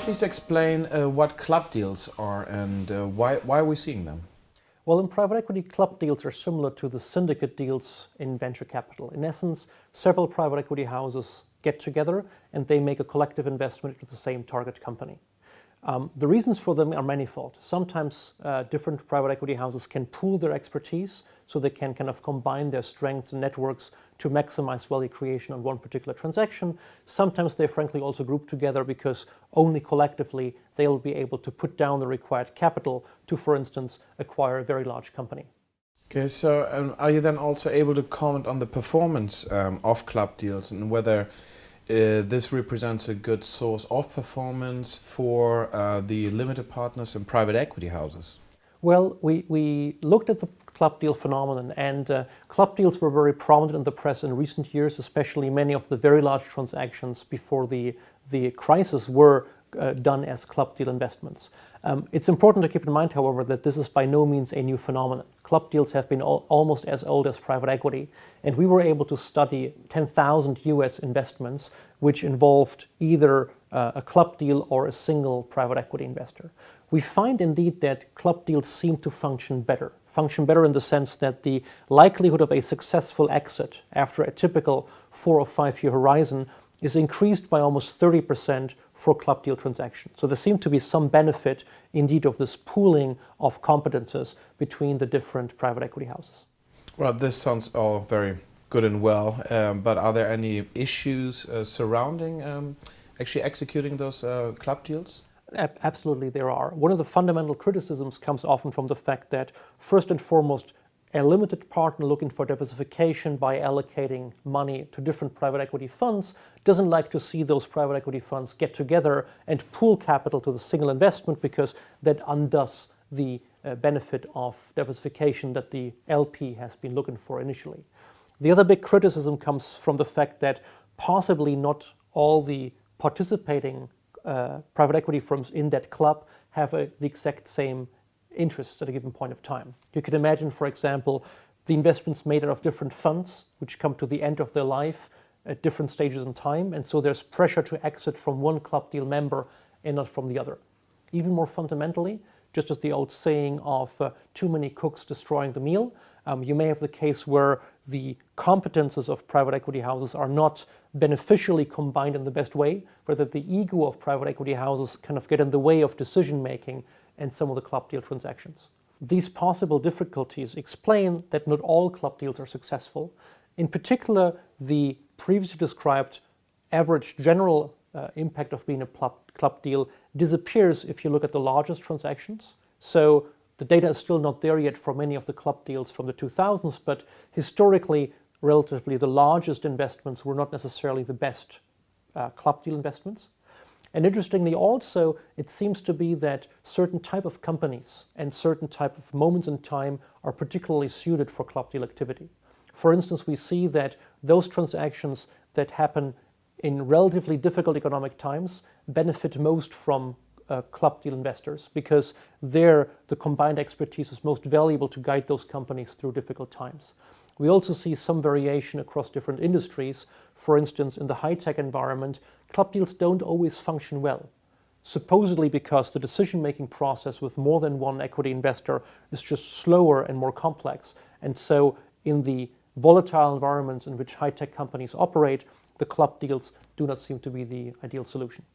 please explain what club deals are and why are we seeing them? Well, in private equity, club deals are similar to the syndicate deals in venture capital. In essence, several private equity houses get together and they make a collective investment into the same target company. The reasons for them are manifold. Sometimes different private equity houses can pool their expertise, so they can kind of combine their strengths and networks to maximize value creation on one particular transaction. Sometimes they frankly also group together because only collectively they'll be able to put down the required capital to, for instance, acquire a very large company. Okay, so are you then also able to comment on the performance of club deals and whether this represents a good source of performance for the limited partners and private equity houses? Well, we looked at the club deal phenomenon, and club deals were very prominent in the press in recent years, especially many of the very large transactions before the crisis were done as club deal investments. It's important to keep in mind, however, that this is by no means a new phenomenon. Club deals have been almost as old as private equity, and we were able to study 10,000 US investments which involved either a club deal or a single private equity investor. We find indeed that club deals seem to function better in the sense that the likelihood of a successful exit after a typical 4 or 5 year horizon is increased by almost 30% for club deal transactions. So there seemed to be some benefit indeed of this pooling of competences between the different private equity houses. Well, this sounds all very good and well, but are there any issues surrounding actually executing those club deals? Absolutely there are. One of the fundamental criticisms comes often from the fact that, first and foremost, a limited partner looking for diversification by allocating money to different private equity funds doesn't like to see those private equity funds get together and pool capital to the single investment, because that undoes the benefit of diversification that the LP has been looking for initially. The other big criticism comes from the fact that possibly not all the participating private equity firms in that club have the exact same interests at a given point of time. You can imagine, for example, the investments made out of different funds which come to the end of their life at different stages in time, and so there's pressure to exit from one club deal member and not from the other. Even more fundamentally, just as the old saying of too many cooks destroying the meal, you may have the case where the competences of private equity houses are not beneficially combined in the best way, but that the ego of private equity houses kind of get in the way of decision making and some of the club deal transactions. These possible difficulties explain that not all club deals are successful. In particular, the previously described average general impact of being a club deal disappears if you look at the largest transactions. So the data is still not there yet for many of the club deals from the 2000s, but historically, relatively, the largest investments were not necessarily the best club deal investments. And interestingly also, it seems to be that certain type of companies and certain type of moments in time are particularly suited for club deal activity. For instance, we see that those transactions that happen in relatively difficult economic times benefit most from club deal investors, because there the combined expertise is most valuable to guide those companies through difficult times. We also see some variation across different industries. For instance, in the high-tech environment, club deals don't always function well, supposedly because the decision-making process with more than one equity investor is just slower and more complex. And so in the volatile environments in which high-tech companies operate, the club deals do not seem to be the ideal solution.